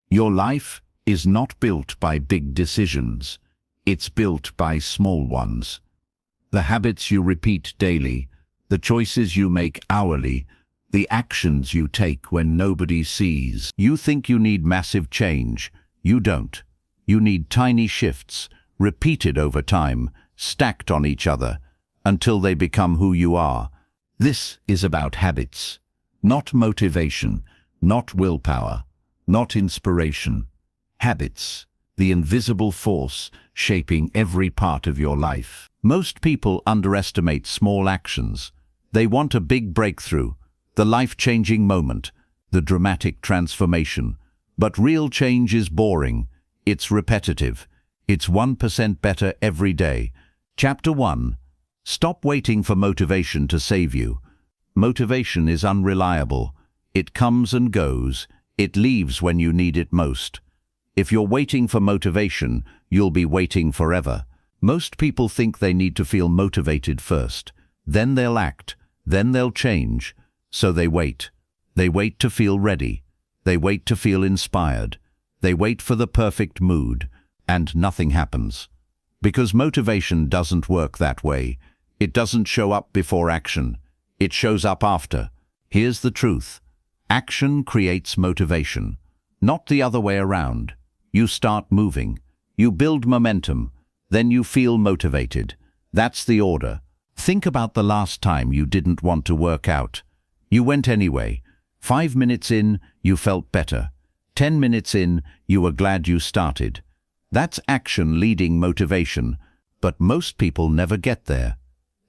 Your life is not built by big decisions. It's built by small ones. The habits you repeat daily, the choices you make hourly, the actions you take when nobody sees. You think you need massive change. You don't. You need tiny shifts, repeated over time, stacked on each other, until they become who you are. This is about habits, not motivation, not willpower, not inspiration. Habits, the invisible force shaping every part of your life. Most people underestimate small actions. They want a big breakthrough, the life-changing moment, the dramatic transformation. But real change is boring. It's repetitive. It's 1% better every day. Chapter 1. Stop waiting for motivation to save you. Motivation is unreliable. It comes and goes. It leaves when you need it most. If you're waiting for motivation, you'll be waiting forever. Most people think they need to feel motivated first. Then they'll act. Then they'll change. So they wait. They wait to feel ready. They wait to feel inspired. They wait for the perfect mood. And nothing happens. Because motivation doesn't work that way. It doesn't show up before action. It shows up after. Here's the truth. Action creates motivation. Not the other way around. You start moving. You build momentum. Then you feel motivated. That's the order. Think about the last time you didn't want to work out. You went anyway. 5 minutes in, you felt better. 10 minutes in, you were glad you started. That's action leading motivation. But most people never get there.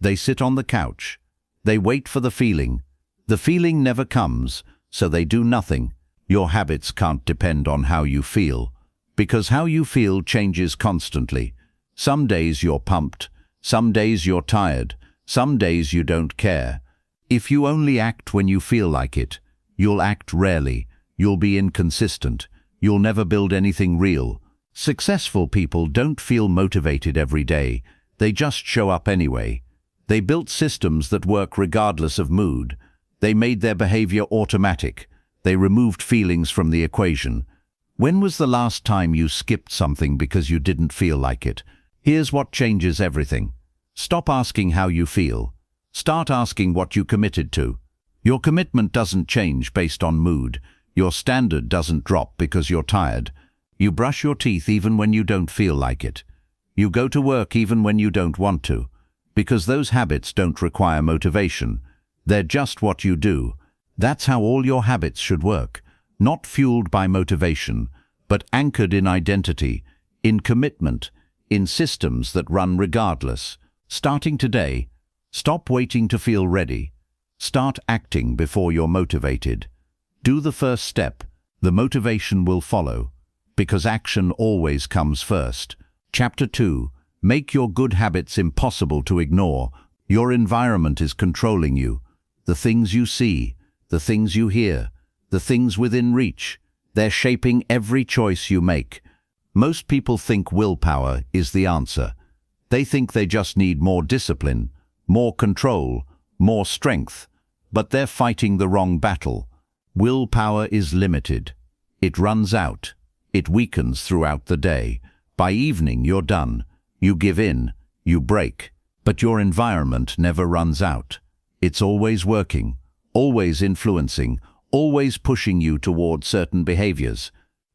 They sit on the couch. They wait for the feeling. The feeling never comes, so they do nothing. Your habits can't depend on how you feel, because how you feel changes constantly. Some days you're pumped. Some days you're tired. Some days you don't care. If you only act when you feel like it, you'll act rarely. You'll be inconsistent. You'll never build anything real. Successful people don't feel motivated every day. They just show up anyway. They built systems that work regardless of mood. They made their behavior automatic. They removed feelings from the equation. When was the last time you skipped something because you didn't feel like it? Here's what changes everything. Stop asking how you feel. Start asking what you committed to. Your commitment doesn't change based on mood. Your standard doesn't drop because you're tired. You brush your teeth even when you don't feel like it. You go to work even when you don't want to. Because those habits don't require motivation. They're just what you do. That's how all your habits should work. Not fueled by motivation, but anchored in identity, in commitment, in systems that run regardless. Starting today, stop waiting to feel ready. Start acting before you're motivated. Do the first step. The motivation will follow, because action always comes first. Chapter 2. Make your good habits impossible to ignore. Your environment is controlling you. The things you see, the things you hear, the things within reach, they're shaping every choice you make. Most people think willpower is the answer. They think they just need more discipline, more control, more strength. But they're fighting the wrong battle. Willpower is limited. It runs out. It weakens throughout the day. By evening, you're done. You give in. You break. But your environment never runs out. It's always working, always influencing, always pushing you toward certain behaviors.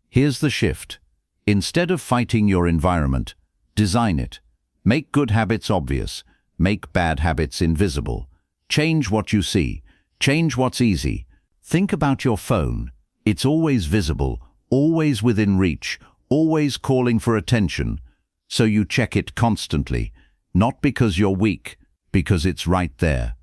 Here's the shift. Instead of fighting your environment, design it. Make good habits obvious. Make bad habits invisible. Change what you see. Change what's easy. Think about your phone. It's always visible, always within reach, always calling for attention. So you check it constantly, not because you're weak, because it's right there.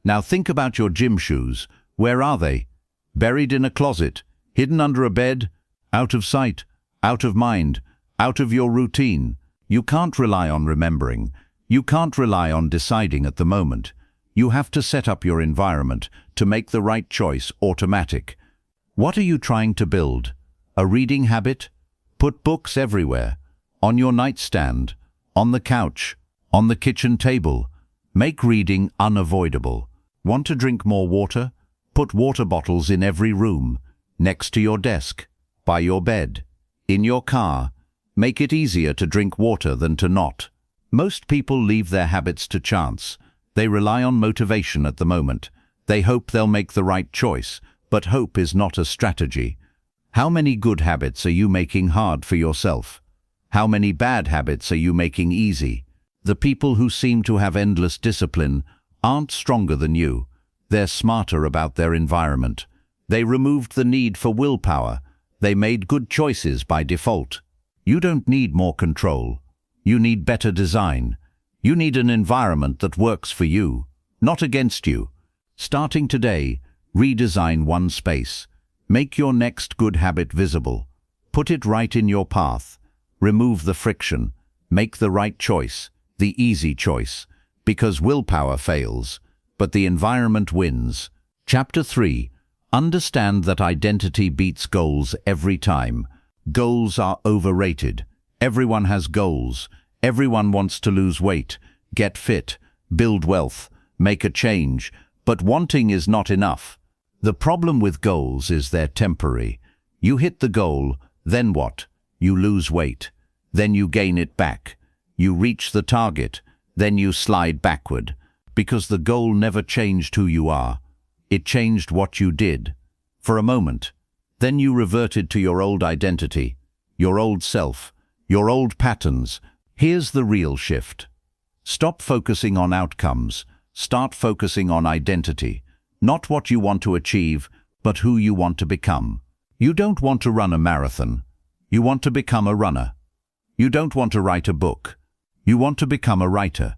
Now think about your gym shoes. Where are they? Buried in a closet, hidden under a bed, out of sight, out of mind, out of your routine. You can't rely on remembering. You can't rely on deciding at the moment. You have to set up your environment to make the right choice automatic. What are you trying to build? A reading habit? Put books everywhere. On your nightstand, on the couch, on the kitchen table. Make reading unavoidable. Want to drink more water? Put water bottles in every room, next to your desk, by your bed, in your car. Make it easier to drink water than to not. Most people leave their habits to chance. They rely on motivation at the moment. They hope they'll make the right choice, but hope is not a strategy. How many good habits are you making hard for yourself? How many bad habits are you making easy? The people who seem to have endless discipline aren't stronger than you. They're smarter about their environment. They removed the need for willpower. They made good choices by default. You don't need more control. You need better design. You need an environment that works for you, not against you. Starting today, redesign one space. Make your next good habit visible. Put it right in your path. Remove the friction. Make the right choice, the easy choice, because willpower fails, but the environment wins. Chapter 3. Understand that identity beats goals every time. Goals are overrated. Everyone has goals. Everyone wants to lose weight, get fit, build wealth, make a change, but wanting is not enough. The problem with goals is they're temporary. You hit the goal, then what? You lose weight. Then you gain it back. You reach the target, then you slide backward. Because the goal never changed who you are. It changed what you did. For a moment. Then you reverted to your old identity, your old self, your old patterns. Here's the real shift. Stop focusing on outcomes. Start focusing on identity. Not what you want to achieve, but who you want to become. You don't want to run a marathon. You want to become a runner. You don't want to write a book. You want to become a writer.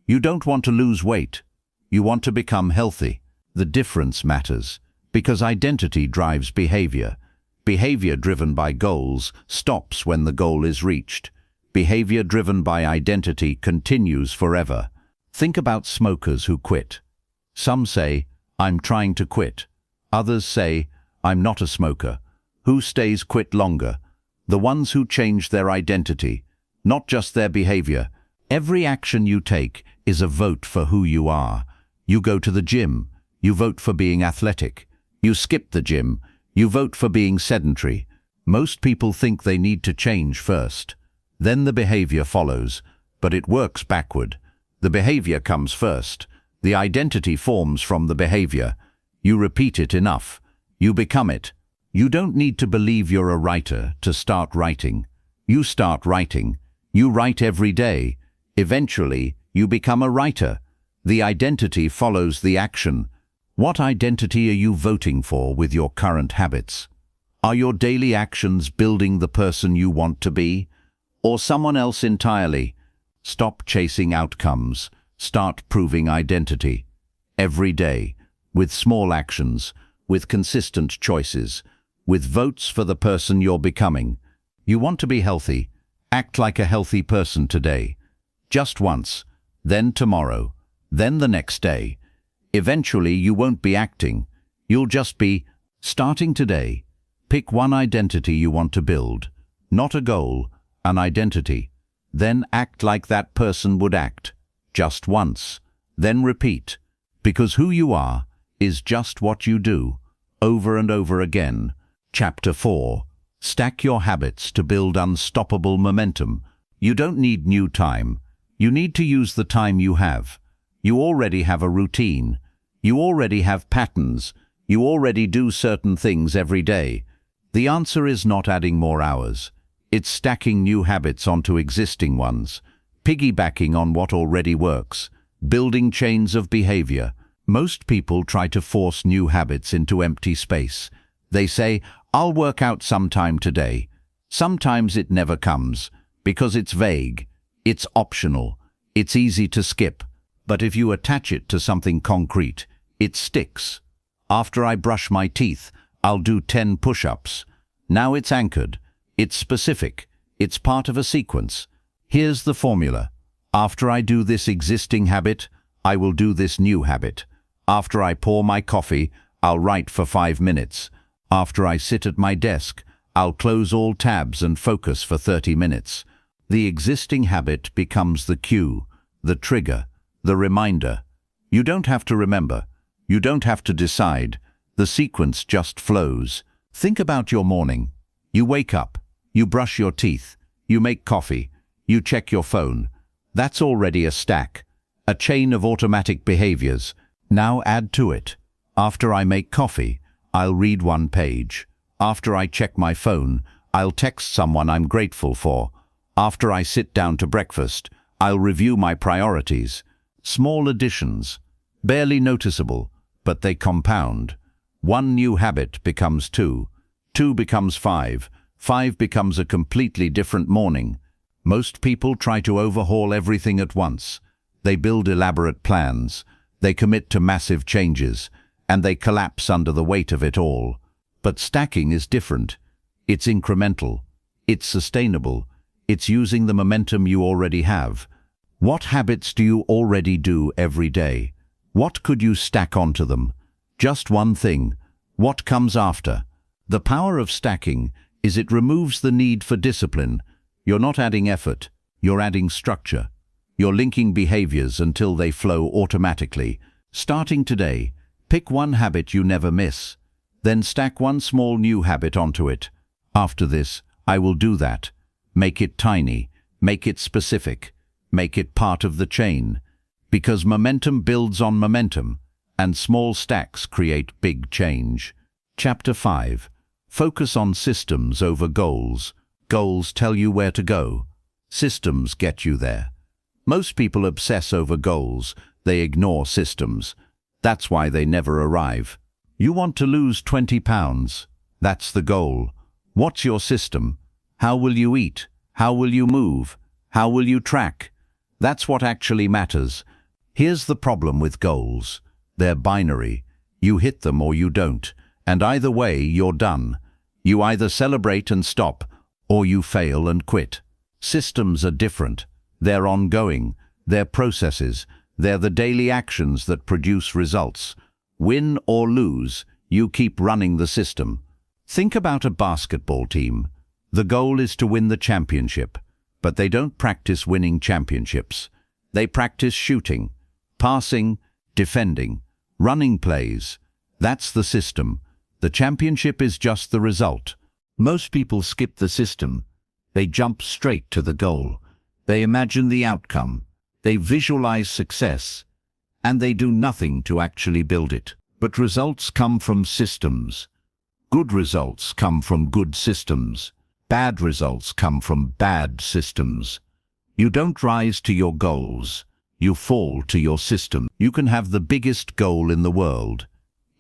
You don't want to lose weight. You want to become healthy. The difference matters, because identity drives behavior. Behavior driven by goals stops when the goal is reached. Behavior driven by identity continues forever. Think about smokers who quit. Some say, "I'm trying to quit." Others say, "I'm not a smoker." Who stays quit longer? The ones who change their identity, not just their behavior. Every action you take is a vote for who you are. You go to the gym, you vote for being athletic. You skip the gym, you vote for being sedentary. Most people think they need to change first. Then the behavior follows, but it works backward. The behavior comes first. The identity forms from the behavior. You repeat it enough. You become it. You don't need to believe you're a writer to start writing. You start writing. You write every day. Eventually, you become a writer. The identity follows the action. What identity are you voting for with your current habits? Are your daily actions building the person you want to be? Or someone else entirely? Stop chasing outcomes. Start proving identity. Every day, with small actions, with consistent choices, with votes for the person you're becoming. You want to be healthy? Act like a healthy person today. Just once, then tomorrow, then the next day. Eventually, you won't be acting. You'll just be starting today. Pick one identity you want to build. Not a goal, an identity. Then act like that person would act. Just once. Then repeat. Because who you are is just what you do, over and over again. Chapter 4. Stack your habits to build unstoppable momentum. You don't need new time. You need to use the time you have. You already have a routine. You already have patterns. You already do certain things every day. The answer is not adding more hours. It's stacking new habits onto existing ones, piggybacking on what already works, building chains of behavior. Most people try to force new habits into empty space. They say, "I'll work out sometime today." Sometimes it never comes, because it's vague, it's optional, it's easy to skip. But if you attach it to something concrete, it sticks. After I brush my teeth, I'll do 10 push-ups. Now it's anchored. It's specific. It's part of a sequence. Here's the formula. After I do this existing habit, I will do this new habit. After I pour my coffee, I'll write for 5 minutes. After I sit at my desk, I'll close all tabs and focus for 30 minutes. The existing habit becomes the cue, the trigger, the reminder. You don't have to remember. You don't have to decide. The sequence just flows. Think about your morning. You wake up, you brush your teeth, you make coffee, you check your phone. That's already a stack, a chain of automatic behaviors. Now add to it. After I make coffee, I'll read one page. After I check my phone, I'll text someone I'm grateful for. After I sit down to breakfast, I'll review my priorities. Small additions, barely noticeable, but they compound. One new habit becomes two. Two becomes five. Five becomes a completely different morning. Most people try to overhaul everything at once. They build elaborate plans. They commit to massive changes, and they collapse under the weight of it all. But stacking is different. It's incremental. It's sustainable. It's using the momentum you already have. What habits do you already do every day? What could you stack onto them? Just one thing. What comes after? The power of stacking is it removes the need for discipline. You're not adding effort. You're adding structure. You're linking behaviors until they flow automatically. Starting today, pick one habit you never miss. Then stack one small new habit onto it. After this, I will do that. Make it tiny. Make it specific. Make it part of the chain. Because momentum builds on momentum, and small stacks create big change. Chapter 5. Focus on systems over goals. Goals tell you where to go. Systems get you there. Most people obsess over goals. They ignore systems. That's why they never arrive. You want to lose 20 pounds. That's the goal. What's your system? How will you eat? How will you move? How will you track? That's what actually matters. Here's the problem with goals. They're binary. You hit them or you don't. And either way, you're done. You either celebrate and stop, or you fail and quit. Systems are different. They're ongoing. They're processes. They're the daily actions that produce results. Win or lose, you keep running the system. Think about a basketball team. The goal is to win the championship, but they don't practice winning championships. They practice shooting, passing, defending, running plays. That's the system. The championship is just the result. Most people skip the system. They jump straight to the goal. They imagine the outcome. They visualize success, and they do nothing to actually build it. But results come from systems. Good results come from good systems. Bad results come from bad systems. You don't rise to your goals. You fall to your system. You can have the biggest goal in the world.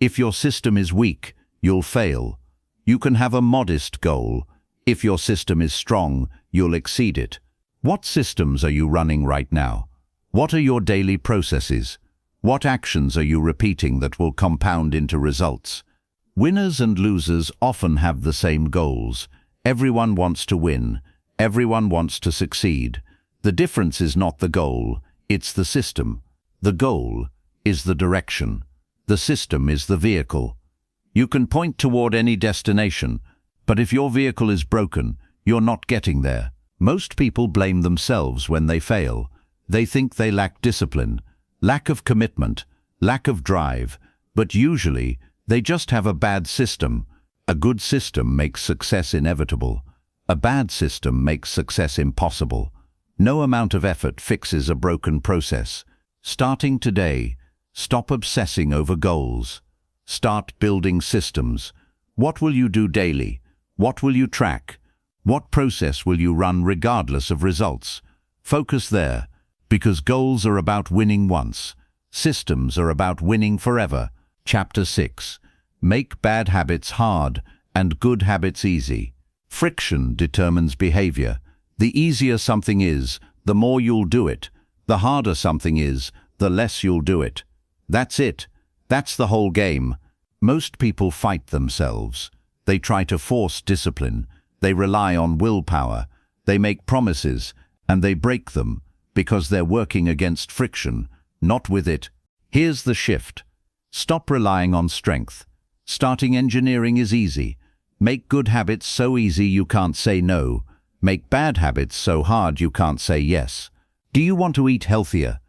If your system is weak, you'll fail. You can have a modest goal. If your system is strong, you'll exceed it. What systems are you running right now? What are your daily processes? What actions are you repeating that will compound into results? Winners and losers often have the same goals. Everyone wants to win. Everyone wants to succeed. The difference is not the goal, it's the system. The goal is the direction. The system is the vehicle. You can point toward any destination, but if your vehicle is broken, you're not getting there. Most people blame themselves when they fail. They think they lack discipline, lack of commitment, lack of drive, but usually they just have a bad system. A good system makes success inevitable. A bad system makes success impossible. No amount of effort fixes a broken process. Starting today, stop obsessing over goals. Start building systems. What will you do daily? What will you track? What process will you run regardless of results? Focus there, because goals are about winning once. Systems are about winning forever. Chapter 6. Make bad habits hard and good habits easy. Friction determines behavior. The easier something is, the more you'll do it. The harder something is, the less you'll do it. That's it. That's the whole game. Most people fight themselves. They try to force discipline. They rely on willpower. They make promises, and they break them because they're working against friction, not with it. Here's the shift. Stop relying on strength. Starting engineering is easy. Make good habits so easy you can't say no. Make bad habits so hard you can't say yes. Do you want to eat healthier?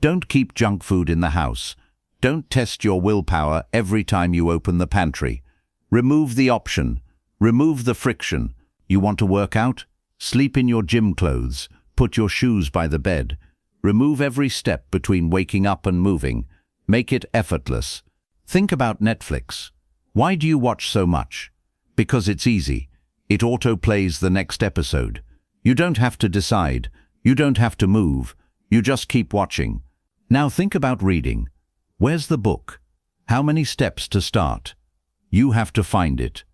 Don't keep junk food in the house. Don't test your willpower every time you open the pantry. Remove the option. Remove the friction. You want to work out? Sleep in your gym clothes. Put your shoes by the bed. Remove every step between waking up and moving. Make it effortless. Think about Netflix. Why do you watch so much? Because it's easy. It autoplays the next episode. You don't have to decide. You don't have to move. You just keep watching. Now think about reading. Where's the book? How many steps to start? You have to find it.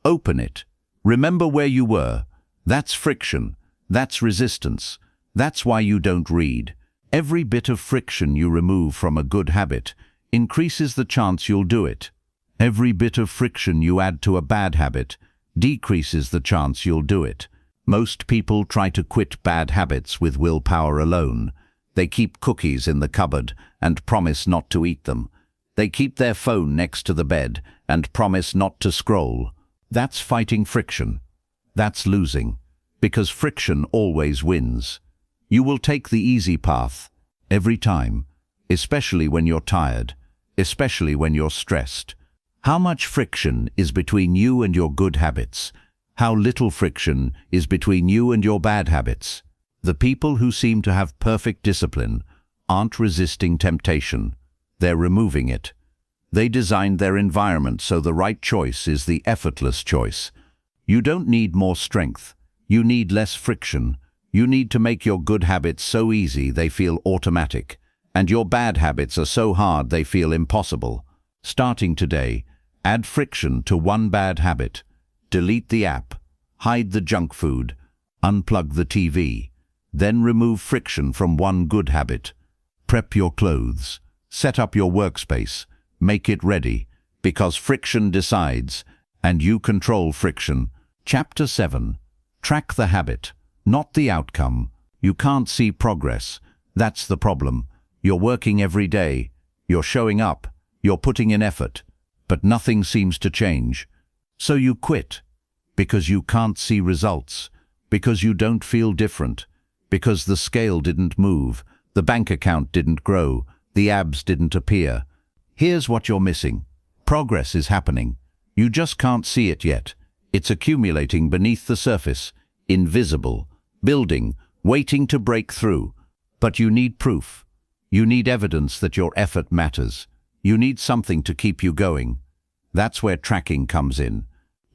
Open it. Remember where you were. That's friction. That's resistance. That's why you don't read. Every bit of friction you remove from a good habit increases the chance you'll do it. Every bit of friction you add to a bad habit decreases the chance you'll do it. Most people try to quit bad habits with willpower alone. They keep cookies in the cupboard and promise not to eat them. They keep their phone next to the bed and promise not to scroll. That's fighting friction. That's losing, because friction always wins. You will take the easy path every time, especially when you're tired, especially when you're stressed. How much friction is between you and your good habits? How little friction is between you and your bad habits? The people who seem to have perfect discipline aren't resisting temptation. They're removing it. They designed their environment so the right choice is the effortless choice. You don't need more strength. You need less friction. You need to make your good habits so easy they feel automatic, and your bad habits are so hard they feel impossible. Starting today, add friction to one bad habit. Delete the app, hide the junk food, unplug the TV. Then remove friction from one good habit. Prep your clothes. Set up your workspace. Make it ready, because friction decides, and you control friction. Chapter 7. Track the habit, not the outcome. You can't see progress. That's the problem. You're working every day. You're showing up. You're putting in effort. But nothing seems to change. So you quit, because you can't see results, because you don't feel different, because the scale didn't move, the bank account didn't grow, the abs didn't appear. Here's what you're missing. Progress is happening. You just can't see it yet. It's accumulating beneath the surface, invisible, building, waiting to break through. But you need proof. You need evidence that your effort matters. You need something to keep you going. That's where tracking comes in.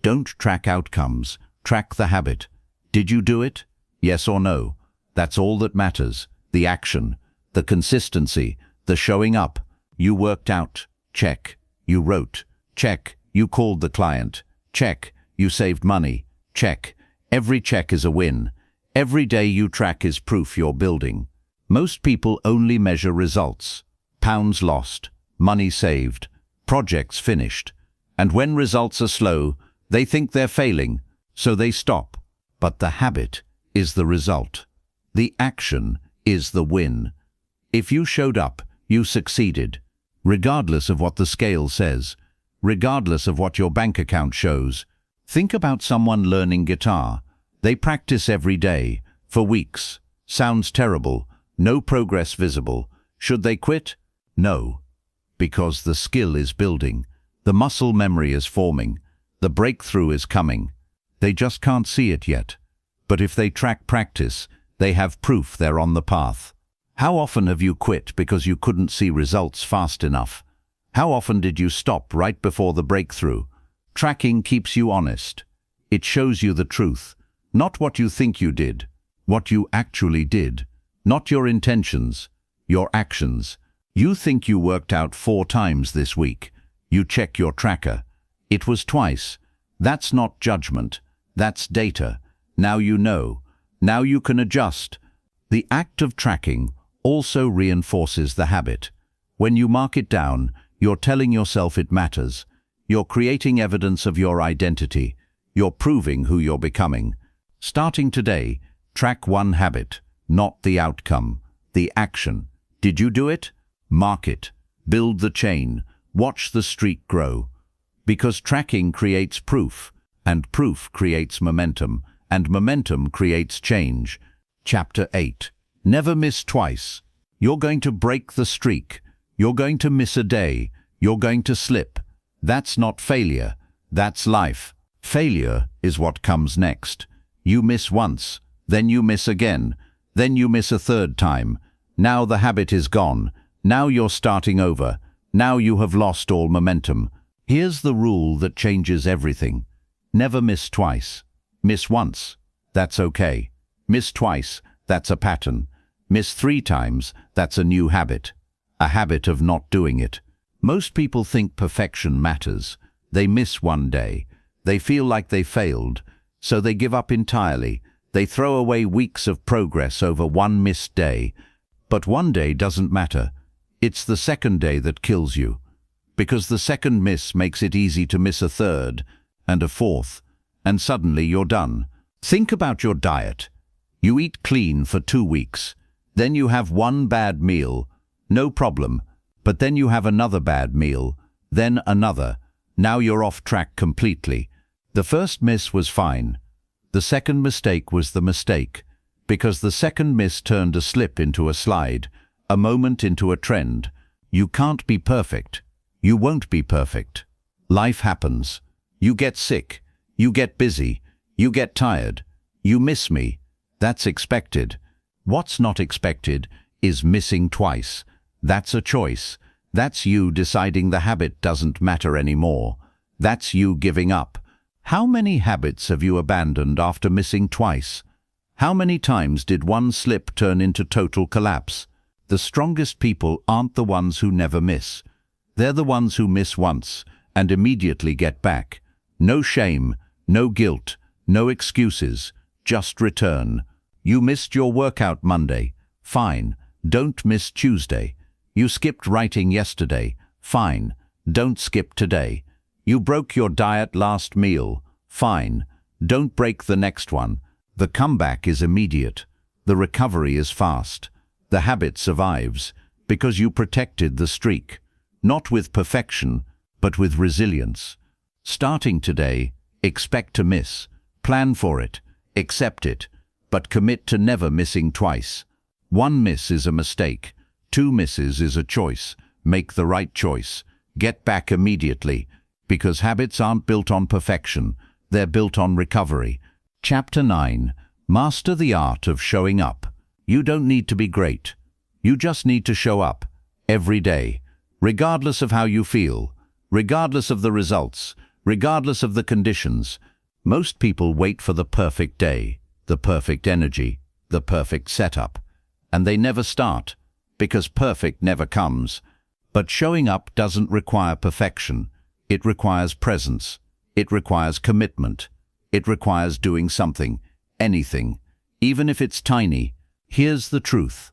Don't track outcomes. Track the habit. Did you do it? Yes or no? That's all that matters. The action, the consistency, the showing up. You worked out. Check. You wrote. Check. You called the client. Check. You saved money. Check. Every check is a win. Every day you track is proof you're building. Most people only measure results. Pounds lost, money saved, projects finished. And when results are slow, they think they're failing, so they stop. But the habit is the result. The action is the win. If you showed up, you succeeded, regardless of what the scale says, regardless of what your bank account shows. Think about someone learning guitar. They practice every day, for weeks. Sounds terrible, no progress visible. Should they quit? No, because the skill is building. The muscle memory is forming. The breakthrough is coming. They just can't see it yet. But if they track practice, they have proof they're on the path. How often have you quit because you couldn't see results fast enough? How often did you stop right before the breakthrough? Tracking keeps you honest. It shows you the truth, not what you think you did, what you actually did, not your intentions, your actions. You think you worked out 4 times this week. You check your tracker. It was twice. That's not judgment. That's data. Now you know. Now you can adjust. The act of tracking also reinforces the habit. When you mark it down, you're telling yourself it matters. You're creating evidence of your identity. You're proving who you're becoming. Starting today, track one habit, not the outcome, the action. Did you do it? Mark it. Build the chain. Watch the streak grow. Because tracking creates proof, and proof creates momentum, and momentum creates change. Chapter 8. Never miss twice. You're going to break the streak. You're going to miss a day. You're going to slip. That's not failure. That's life. Failure is what comes next. You miss once, then you miss again, then you miss a third time. Now the habit is gone. Now you're starting over. Now you have lost all momentum. Here's the rule that changes everything. Never miss twice. Miss once. That's okay. Miss twice. That's a pattern. Miss 3 times. That's a new habit. A habit of not doing it. Most people think perfection matters. They miss one day. They feel like they failed, so they give up entirely. They throw away weeks of progress over one missed day. But one day doesn't matter. It's the second day that kills you. Because the second miss makes it easy to miss a third and a fourth, and suddenly you're done. Think about your diet. You eat clean for 2 weeks. Then you have one bad meal. No problem. But then you have another bad meal. Then another. Now you're off track completely. The first miss was fine. The second mistake was the mistake, because the second miss turned a slip into a slide, a moment into a trend. You can't be perfect. You won't be perfect. Life happens. You get sick. You get busy. You get tired. You miss me. That's expected. What's not expected is missing twice. That's a choice. That's you deciding the habit doesn't matter anymore. That's you giving up. How many habits have you abandoned after missing twice? How many times did one slip turn into total collapse? The strongest people aren't the ones who never miss. They're the ones who miss once and immediately get back. No shame, no guilt, no excuses, just return. You missed your workout Monday. Fine, don't miss Tuesday. You skipped writing yesterday. Fine, don't skip today. You broke your diet last meal. Fine, don't break the next one. The comeback is immediate. The recovery is fast. The habit survives because you protected the streak, not with perfection, but with resilience. Starting today, expect to miss. Plan for it. Accept it. But commit to never missing twice. 1 miss is a mistake. 2 misses is a choice. Make the right choice. Get back immediately, because habits aren't built on perfection. They're built on recovery. Chapter 9. Master the art of showing up. You don't need to be great. You just need to show up. Every day. Regardless of how you feel. Regardless of the results. Regardless of the conditions. Most people wait for the perfect day, the perfect energy, the perfect setup. And they never start, because perfect never comes. But showing up doesn't require perfection. It requires presence. It requires commitment. It requires doing something, anything, even if it's tiny. Here's the truth.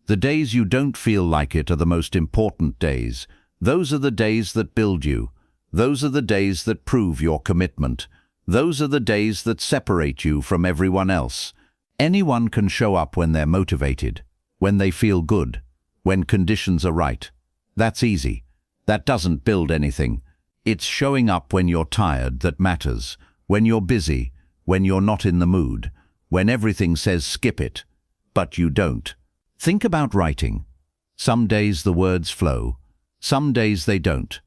The days you don't feel like it are the most important days. Those are the days that build you. Those are the days that prove your commitment. Those are the days that separate you from everyone else. Anyone can show up when they're motivated, when they feel good, when conditions are right. That's easy. That doesn't build anything. It's showing up when you're tired that matters, when you're busy, when you're not in the mood, when everything says skip it, but you don't. Think about writing. Some days the words flow, some days they don't.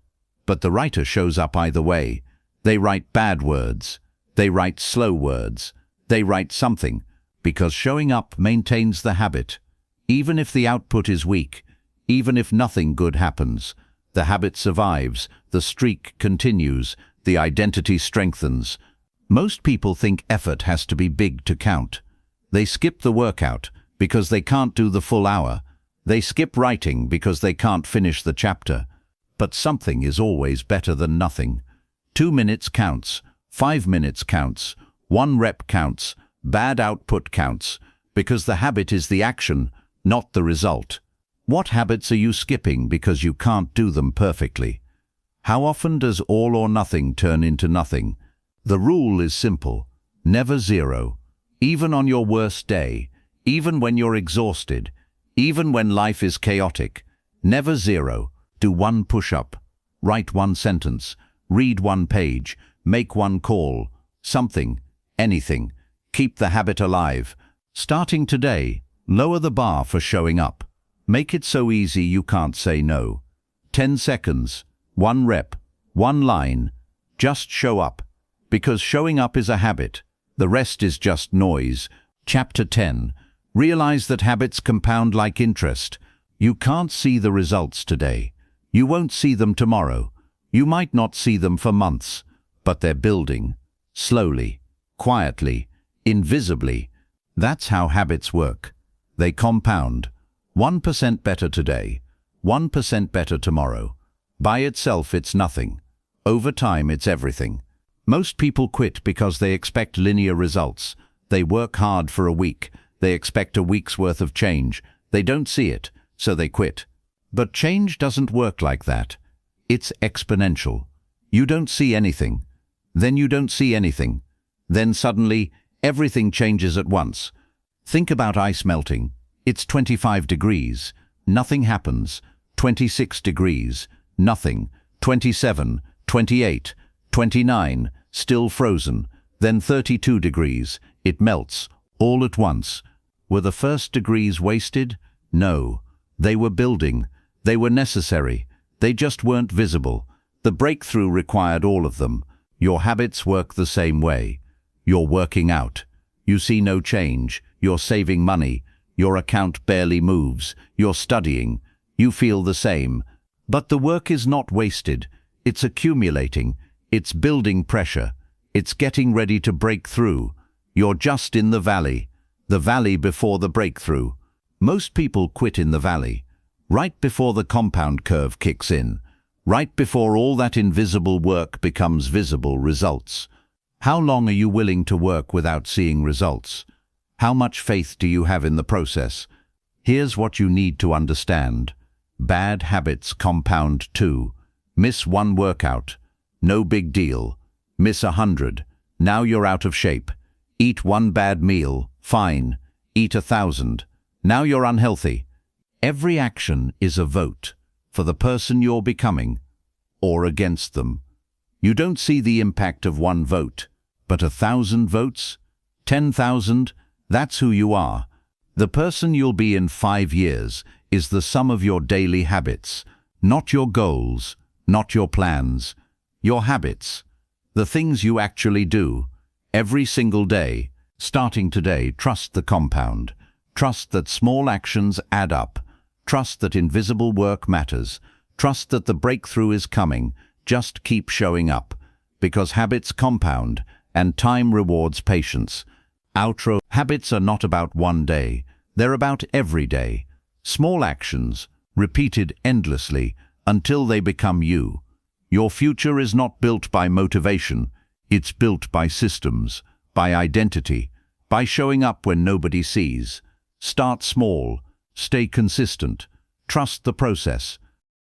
But the writer shows up either way. They write bad words, they write slow words, they write something, because showing up maintains the habit. Even if the output is weak, even if nothing good happens, the habit survives, the streak continues, the identity strengthens. Most people think effort has to be big to count. They skip the workout because they can't do the full hour. They skip writing because they can't finish the chapter. But something is always better than nothing. 2 minutes counts, 5 minutes counts, 1 rep counts, bad output counts, because the habit is the action, not the result. What habits are you skipping because you can't do them perfectly? How often does all or nothing turn into nothing? The rule is simple. Never zero. Even on your worst day, even when you're exhausted, even when life is chaotic, never zero. Do 1 push-up, write 1 sentence, read 1 page, make 1 call, something, anything. Keep the habit alive. Starting today, lower the bar for showing up. Make it so easy you can't say no. 10 seconds, 1 rep, 1 line. Just show up. Because showing up is a habit. The rest is just noise. Chapter 10. Realize that habits compound like interest. You can't see the results today. You won't see them tomorrow. You might not see them for months, but they're building. Slowly, quietly, invisibly. That's how habits work. They compound. 1% better today, 1% better tomorrow. By itself, it's nothing. Over time, it's everything. Most people quit because they expect linear results. They work hard for a week. They expect a week's worth of change. They don't see it, so they quit. But change doesn't work like that. It's exponential. You don't see anything. Then you don't see anything. Then suddenly, everything changes at once. Think about ice melting. It's 25 degrees. Nothing happens. 26 degrees. Nothing. 27, 28, 29, still frozen. Then 32 degrees. It melts, all at once. Were the first degrees wasted? No. They were building. They were necessary. They just weren't visible. The breakthrough required all of them. Your habits work the same way. You're working out. You see no change. You're saving money. Your account barely moves. You're studying. You feel the same. But the work is not wasted. It's accumulating. It's building pressure. It's getting ready to break through. You're just in the valley before the breakthrough. Most people quit in the valley, right before the compound curve kicks in, right before all that invisible work becomes visible results. How long are you willing to work without seeing results? How much faith do you have in the process? Here's what you need to understand. Bad habits compound too. Miss one workout. No big deal. Miss 100. Now you're out of shape. Eat one bad meal. Fine. Eat 1,000. Now you're unhealthy. Every action is a vote for the person you're becoming or against them. You don't see the impact of one vote, but 1,000 votes? 10,000? That's who you are. The person you'll be in 5 years is the sum of your daily habits, not your goals, not your plans, your habits. The things you actually do, every single day. Starting today, trust the compound. Trust that small actions add up. Trust that invisible work matters. Trust that the breakthrough is coming. Just keep showing up. Because habits compound, and time rewards patience. Outro. Habits are not about one day. They're about every day. Small actions, repeated endlessly, until they become you. Your future is not built by motivation. It's built by systems, by identity, by showing up when nobody sees. Start small, stay consistent, trust the process,